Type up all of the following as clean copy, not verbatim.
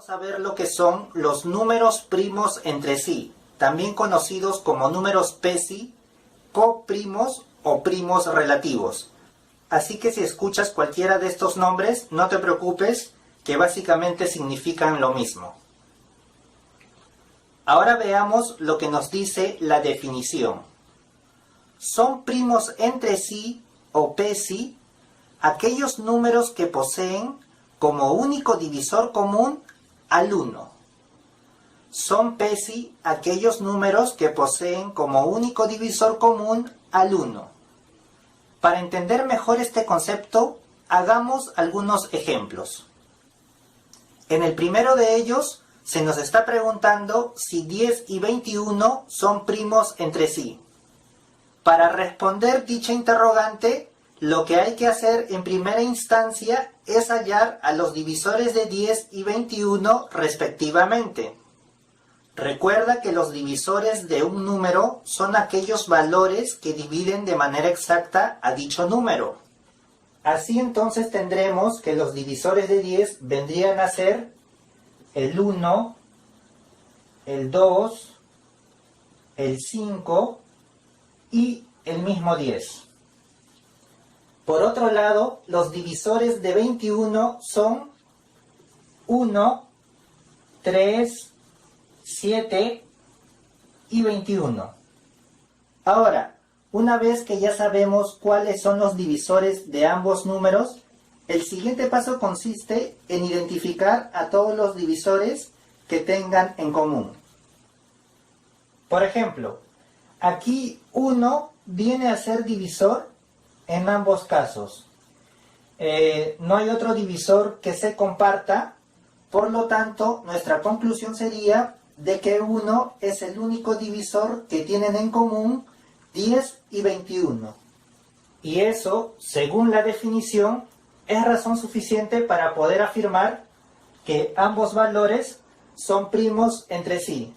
Vamos a ver lo que son los números primos entre sí, también conocidos como números PESI, coprimos o primos relativos. Así que si escuchas cualquiera de estos nombres, no te preocupes, que básicamente significan lo mismo. Ahora veamos lo que nos dice la definición. Son primos entre sí, o PESI, aquellos números que poseen como único divisor común al 1. Son PESI aquellos números que poseen como único divisor común al 1. Para entender mejor este concepto, hagamos algunos ejemplos. En el primero de ellos, se nos está preguntando si 10 y 21 son primos entre sí. Para responder dicha interrogante, lo que hay que hacer en primera instancia es hallar a los divisores de 10 y 21 respectivamente. Recuerda que los divisores de un número son aquellos valores que dividen de manera exacta a dicho número. Así entonces tendremos que los divisores de 10 vendrían a ser el 1, el 2, el 5 y el mismo 10. Por otro lado, los divisores de 21 son 1, 3, 7 y 21. Ahora, una vez que ya sabemos cuáles son los divisores de ambos números, el siguiente paso consiste en identificar a todos los divisores que tengan en común. Por ejemplo, aquí 1 viene a ser divisor en ambos casos. No hay otro divisor que se comparta, por lo tanto, nuestra conclusión sería de que 1 es el único divisor que tienen en común 10 y 21. Y eso, según la definición, es razón suficiente para poder afirmar que ambos valores son primos entre sí.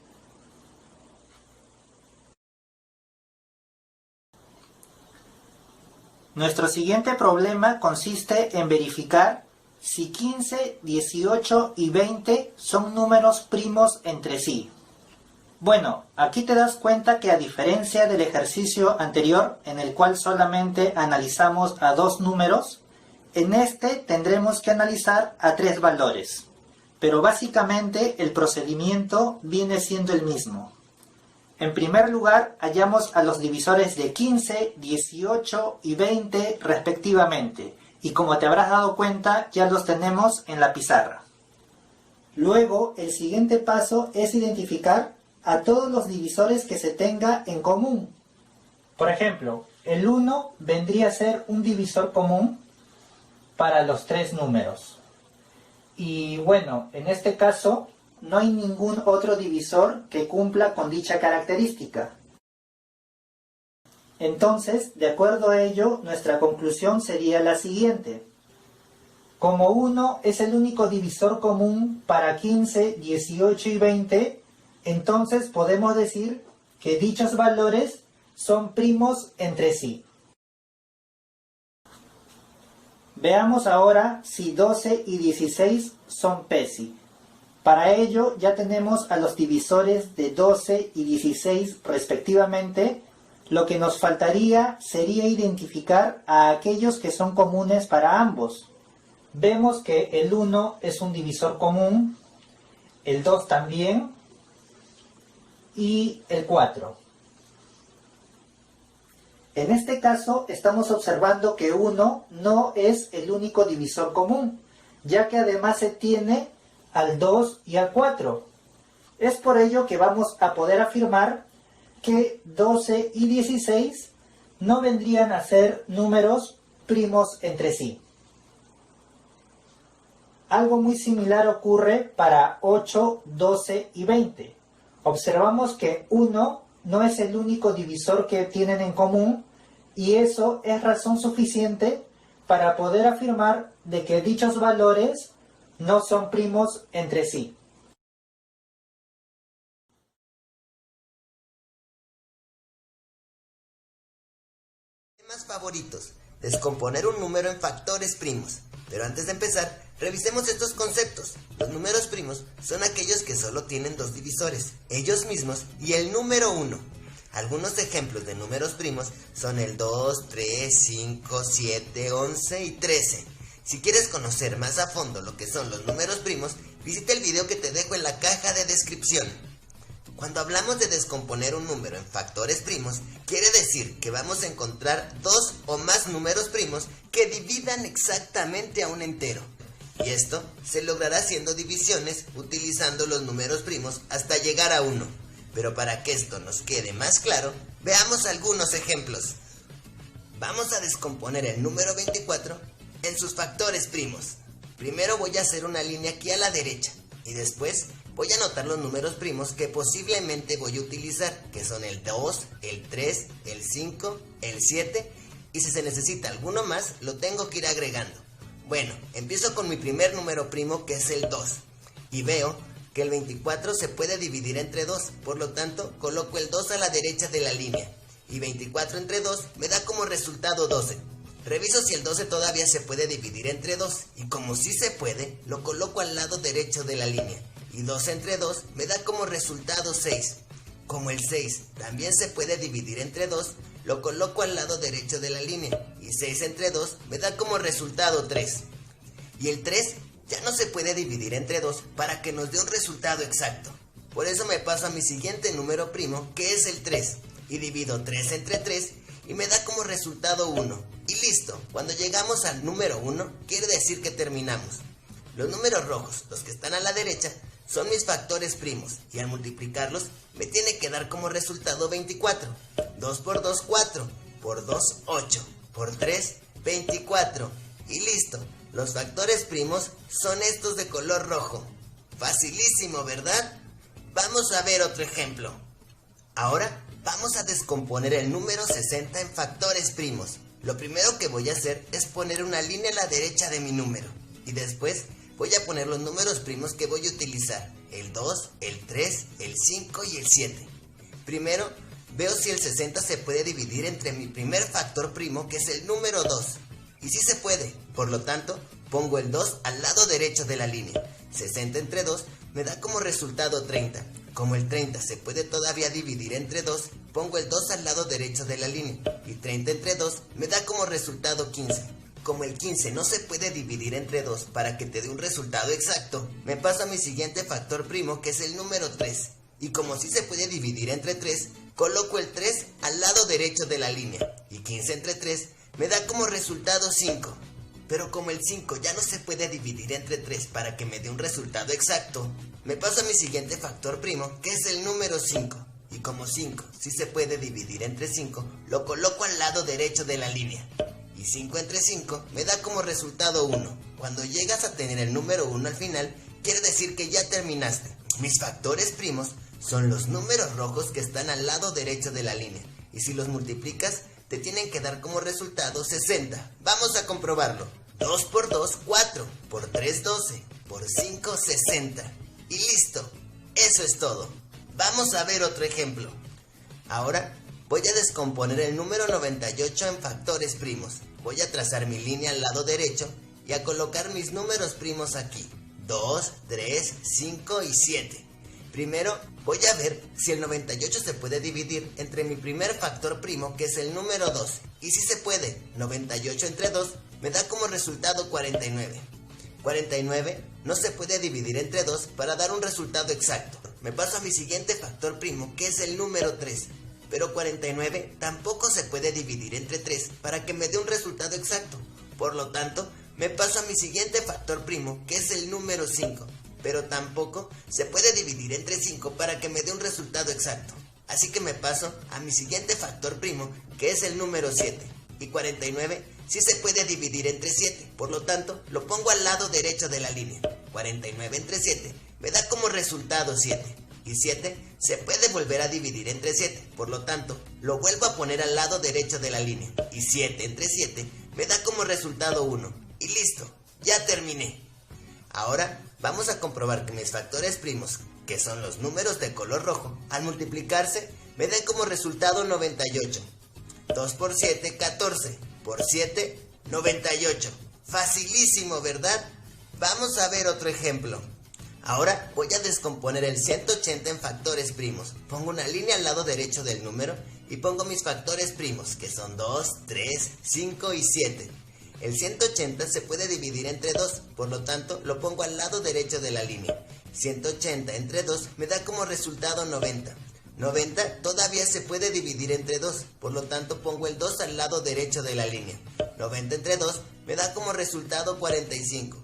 Nuestro siguiente problema consiste en verificar si 15, 18 y 20 son números primos entre sí. Bueno, aquí te das cuenta que a diferencia del ejercicio anterior en el cual solamente analizamos a dos números, en este tendremos que analizar a tres valores. Pero básicamente el procedimiento viene siendo el mismo. En primer lugar, hallamos a los divisores de 15, 18 y 20 respectivamente, y como te habrás dado cuenta, ya los tenemos en la pizarra. Luego, el siguiente paso es identificar a todos los divisores que se tenga en común. Por ejemplo, el 1 vendría a ser un divisor común para los tres números. Y bueno, en este caso, no hay ningún otro divisor que cumpla con dicha característica. Entonces, de acuerdo a ello, nuestra conclusión sería la siguiente. Como 1 es el único divisor común para 15, 18 y 20, entonces podemos decir que dichos valores son primos entre sí. Veamos ahora si 12 y 16 son PESI. Para ello ya tenemos a los divisores de 12 y 16 respectivamente. Lo que nos faltaría sería identificar a aquellos que son comunes para ambos. Vemos que el 1 es un divisor común, el 2 también y el 4. En este caso estamos observando que 1 no es el único divisor común, ya que además se tiene al 2 y al 4. Es por ello que vamos a poder afirmar que 12 y 16 no vendrían a ser números primos entre sí. Algo muy similar ocurre para 8, 12 y 20. Observamos que 1 no es el único divisor que tienen en común y eso es razón suficiente para poder afirmar de que dichos valores no son primos entre sí. Temas favoritos: descomponer un número en factores primos. Pero antes de empezar, revisemos estos conceptos. Los números primos son aquellos que solo tienen dos divisores, ellos mismos y el número 1. Algunos ejemplos de números primos son el 2, 3, 5, 7, 11 y 13. Si quieres conocer más a fondo lo que son los números primos, visita el video que te dejo en la caja de descripción. Cuando hablamos de descomponer un número en factores primos, quiere decir que vamos a encontrar dos o más números primos que dividan exactamente a un entero. Y esto se logrará haciendo divisiones utilizando los números primos hasta llegar a 1. Pero para que esto nos quede más claro, veamos algunos ejemplos. Vamos a descomponer el número 24 en sus factores primos. Primero voy a hacer una línea aquí a la derecha y después voy a anotar los números primos que posiblemente voy a utilizar, que son el 2, el 3, el 5, el 7 y si se necesita alguno más lo tengo que ir agregando. Bueno, empiezo con mi primer número primo que es el 2 y veo que el 24 se puede dividir entre 2, por lo tanto coloco el 2 a la derecha de la línea y 24 entre 2 me da como resultado 12. Reviso si el 12 todavía se puede dividir entre 2 y como sí se puede, lo coloco al lado derecho de la línea y 12 entre 2 me da como resultado 6. Como el 6 también se puede dividir entre 2, lo coloco al lado derecho de la línea y 6 entre 2 me da como resultado 3. Y el 3 ya no se puede dividir entre 2 para que nos dé un resultado exacto. Por eso me paso a mi siguiente número primo que es el 3 y divido 3 entre 3 y me da como resultado 1. Y listo, cuando llegamos al número 1 quiere decir que terminamos. Los números rojos, los que están a la derecha, son mis factores primos y al multiplicarlos me tiene que dar como resultado 24. 2 por 2, 4, por 2, 8, por 3, 24 y listo. Los factores primos son estos de color rojo. Facilísimo, ¿verdad? Vamos a ver otro ejemplo. Ahora vamos a descomponer el número 60 en factores primos. Lo primero que voy a hacer es poner una línea a la derecha de mi número y después voy a poner los números primos que voy a utilizar, el 2, el 3, el 5 y el 7. Primero veo si el 60 se puede dividir entre mi primer factor primo que es el número 2 y sí se puede, por lo tanto pongo el 2 al lado derecho de la línea. 60 entre 2 me da como resultado 30. Como el 30 se puede todavía dividir entre 2, pongo el 2 al lado derecho de la línea y 30 entre 2 me da como resultado 15. Como el 15 no se puede dividir entre 2 para que te dé un resultado exacto, me paso a mi siguiente factor primo que es el número 3 y como sí se puede dividir entre 3, coloco el 3 al lado derecho de la línea y 15 entre 3 me da como resultado 5. Pero como el 5 ya no se puede dividir entre 3 para que me dé un resultado exacto, me paso a mi siguiente factor primo que es el número 5 y como 5 sí se puede dividir entre 5, lo coloco al lado derecho de la línea y 5 entre 5 me da como resultado 1. Cuando llegas a tener el número 1 al final, quiere decir que ya terminaste. Mis factores primos son los números rojos que están al lado derecho de la línea y si los multiplicas te tienen que dar como resultado 60. Vamos a comprobarlo. 2 por 2, 4, por 3, 12, por 5, 60. Y listo, eso es todo. Vamos a ver otro ejemplo. Ahora voy a descomponer el número 98 en factores primos. Voy a trazar mi línea al lado derecho y a colocar mis números primos aquí. 2, 3, 5 y 7. Primero voy a ver si el 98 se puede dividir entre mi primer factor primo que es el número 2. Y si se puede, 98 entre 2 me da como resultado 49. 49 no se puede dividir entre 2 para dar un resultado exacto. Me paso a mi siguiente factor primo que es el número 3. Pero 49 tampoco se puede dividir entre 3 para que me dé un resultado exacto. Por lo tanto, me paso a mi siguiente factor primo que es el número 5. Pero tampoco se puede dividir entre 5 para que me dé un resultado exacto. Así que me paso a mi siguiente factor primo que es el número 7. Y 49 sí se puede dividir entre 7, por lo tanto lo pongo al lado derecho de la línea. 49 entre 7 me da como resultado 7. Y 7 se puede volver a dividir entre 7, por lo tanto lo vuelvo a poner al lado derecho de la línea. Y 7 entre 7 me da como resultado 1. Y listo, ya terminé. Ahora vamos a comprobar que mis factores primos, que son los números de color rojo, al multiplicarse me den como resultado 98. 2 por 7, 14. Por 7, 98. Facilísimo, ¿verdad? Vamos a ver otro ejemplo. Ahora voy a descomponer el 180 en factores primos. Pongo una línea al lado derecho del número y pongo mis factores primos, que son 2, 3, 5 y 7. El 180 se puede dividir entre 2, por lo tanto lo pongo al lado derecho de la línea. 180 entre 2 me da como resultado 90. 90 todavía se puede dividir entre 2, por lo tanto pongo el 2 al lado derecho de la línea. 90 entre 2 me da como resultado 45.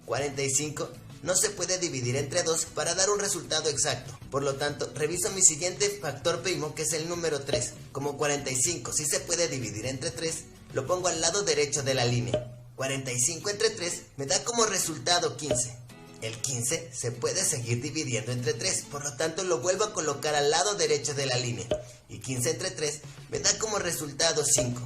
45 no se puede dividir entre 2 para dar un resultado exacto. Por lo tanto, reviso mi siguiente factor primo, que es el número 3. Como 45 sí se puede dividir entre 3, lo pongo al lado derecho de la línea. 45 entre 3 me da como resultado 15. El 15 se puede seguir dividiendo entre 3, por lo tanto lo vuelvo a colocar al lado derecho de la línea. Y 15 entre 3 me da como resultado 5.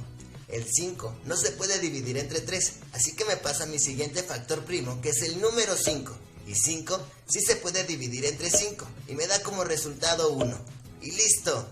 El 5 no se puede dividir entre 3, así que me pasa a mi siguiente factor primo, que es el número 5. Y 5 sí se puede dividir entre 5 y me da como resultado 1. Y listo,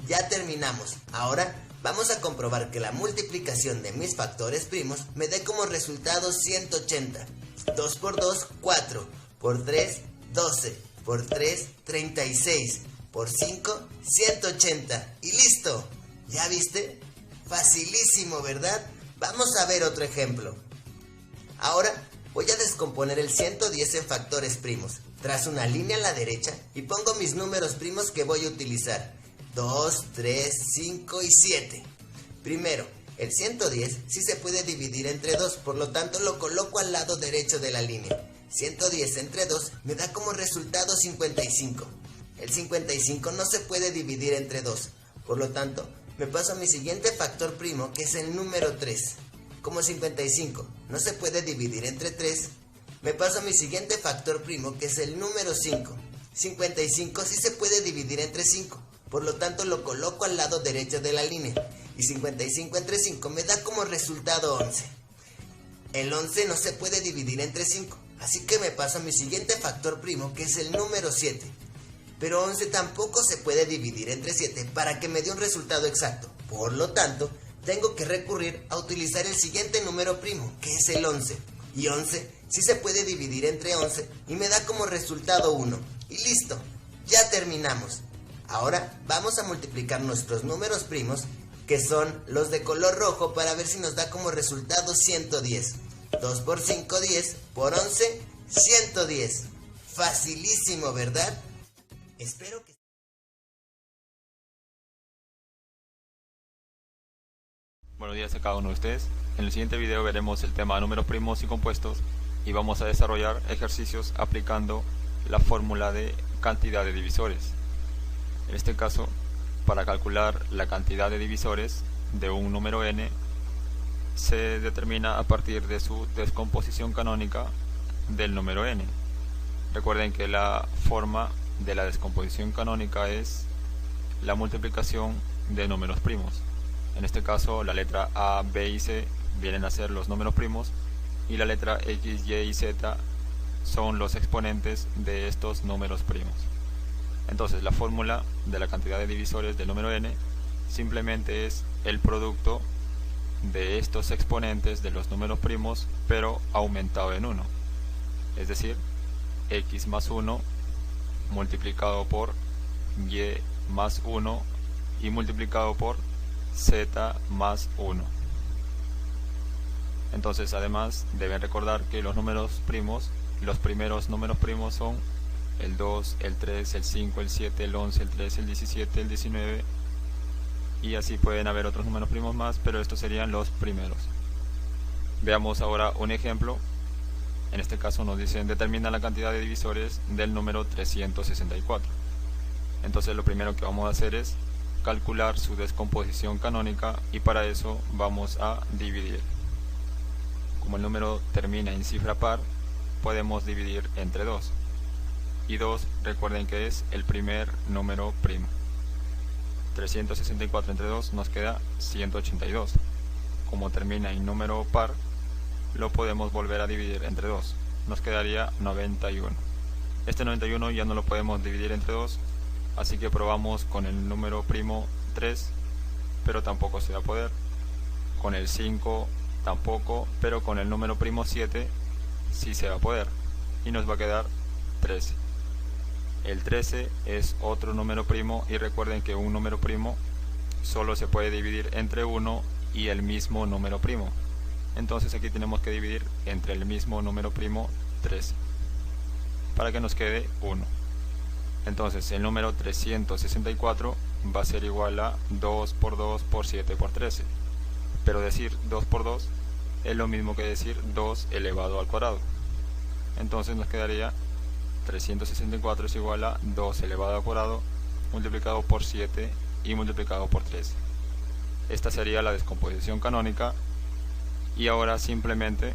ya terminamos. Ahora vamos a comprobar que la multiplicación de mis factores primos me dé como resultado 180. 2 por 2, 4. Por 3, 12. Por 3, 36. Por 5, 180. Y listo. ¿Ya viste? Facilísimo, ¿verdad? Vamos a ver otro ejemplo. Ahora voy a descomponer el 110 en factores primos. Trazo una línea a la derecha y pongo mis números primos que voy a utilizar. 2, 3, 5 y 7. Primero, el 110 sí se puede dividir entre 2, por lo tanto lo coloco al lado derecho de la línea. 110 entre 2 me da como resultado 55. El 55 no se puede dividir entre 2, por lo tanto me paso a mi siguiente factor primo, que es el número 3. Como 55 no se puede dividir entre 3, me paso a mi siguiente factor primo, que es el número 5. 55 sí se puede dividir entre 5, por lo tanto lo coloco al lado derecho de la línea. Y 55 entre 5 me da como resultado 11. El 11 no se puede dividir entre 5, así que me paso a mi siguiente factor primo, que es el número 7. Pero 11 tampoco se puede dividir entre 7 para que me dé un resultado exacto. Por lo tanto, tengo que recurrir a utilizar el siguiente número primo, que es el 11. Y 11 sí se puede dividir entre 11 y me da como resultado 1. Y listo, ya terminamos. Ahora vamos a multiplicar nuestros números primos, que son los de color rojo, para ver si nos da como resultado 110. 2 por 5, 10. Por 11, 110. Facilísimo, ¿verdad? Espero que... Buenos días a cada uno de ustedes. En el siguiente video veremos el tema de números primos y compuestos y vamos a desarrollar ejercicios aplicando la fórmula de cantidad de divisores. En este caso, para calcular la cantidad de divisores de un número n, se determina a partir de su descomposición canónica del número n. Recuerden que la forma de la descomposición canónica es la multiplicación de números primos. En este caso, la letra A, B y C vienen a ser los números primos y la letra X, Y y Z son los exponentes de estos números primos. Entonces, la fórmula de la cantidad de divisores del número n simplemente es el producto de estos exponentes de los números primos, pero aumentado en 1. Es decir, X más 1 multiplicado por Y más 1 y multiplicado por Z más 1. Entonces, además, deben recordar que los números primos, los primeros números primos son el 2, el 3, el 5, el 7, el 11, el 13, el 17, el 19 y así pueden haber otros números primos más, pero estos serían los primeros. Veamos ahora un ejemplo. En este caso nos dicen determina la cantidad de divisores del número 364. Entonces lo primero que vamos a hacer es calcular su descomposición canónica y para eso vamos a dividir. Como el número termina en cifra par, podemos dividir entre 2. Y 2, recuerden que es el primer número primo. 364 entre 2 nos queda 182. Como termina en número par, lo podemos volver a dividir entre 2. Nos quedaría 91. Este 91 ya no lo podemos dividir entre 2, así que probamos con el número primo 3, pero tampoco se va a poder. Con el 5 tampoco, pero con el número primo 7 sí se va a poder, y nos va a quedar 13. El 13 es otro número primo, y recuerden que un número primo solo se puede dividir entre 1 y el mismo número primo. Entonces aquí tenemos que dividir entre el mismo número primo 13 para que nos quede 1. Entonces el número 364 va a ser igual a 2 por 2 por 7 por 13. Pero decir 2 por 2 es lo mismo que decir 2 elevado al cuadrado. Entonces nos quedaría 364 es igual a 2 elevado al cuadrado multiplicado por 7 y multiplicado por 13. Esta sería la descomposición canónica. Y ahora simplemente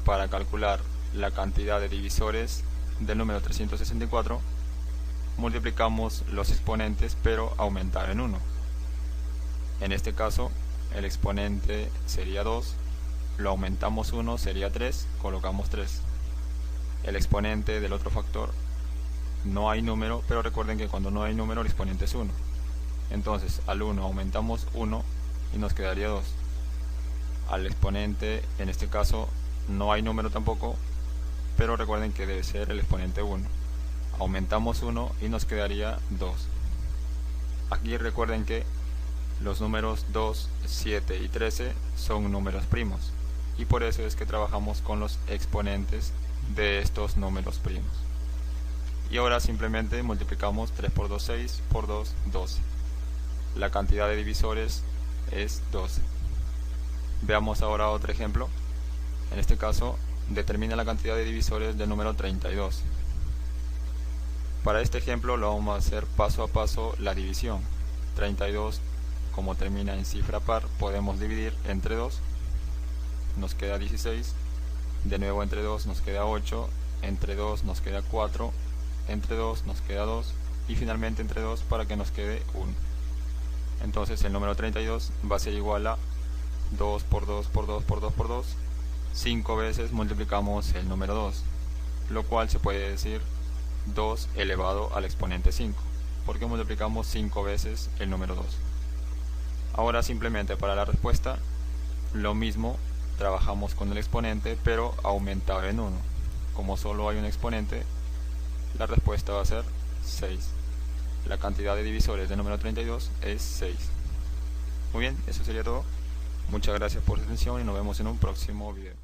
para calcular la cantidad de divisores del número 364 multiplicamos los exponentes pero aumentar en 1. En este caso el exponente sería 2, lo aumentamos 1, sería 3, colocamos 3. El exponente del otro factor no hay número, pero recuerden que cuando no hay número el exponente es 1. Entonces al 1 aumentamos 1 y nos quedaría 2. Al exponente, en este caso, no hay número tampoco, pero recuerden que debe ser el exponente 1. Aumentamos 1 y nos quedaría 2. Aquí recuerden que los números 2, 7 y 13 son números primos, y por eso es que trabajamos con los exponentes de estos números primos. Y ahora simplemente multiplicamos 3 por 2, 6, por 2, 12. La cantidad de divisores es 12. Veamos ahora otro ejemplo. En este caso, determina la cantidad de divisores del número 32. Para este ejemplo lo vamos a hacer paso a paso la división. 32, como termina en cifra par, podemos dividir entre 2. Nos queda 16. De nuevo entre 2 nos queda 8. Entre 2 nos queda 4. Entre 2 nos queda 2. Y finalmente entre 2 para que nos quede 1. Entonces el número 32 va a ser igual a 2 por 2 por 2 por 2 por 2, 5 veces multiplicamos el número 2, lo cual se puede decir 2 elevado al exponente 5, porque multiplicamos 5 veces el número 2. Ahora simplemente para la respuesta, lo mismo, trabajamos con el exponente, pero aumentado en 1. Como solo hay un exponente, la respuesta va a ser 6. La cantidad de divisores del número 32 es 6. Muy bien, eso sería todo. Muchas gracias por su atención y nos vemos en un próximo video.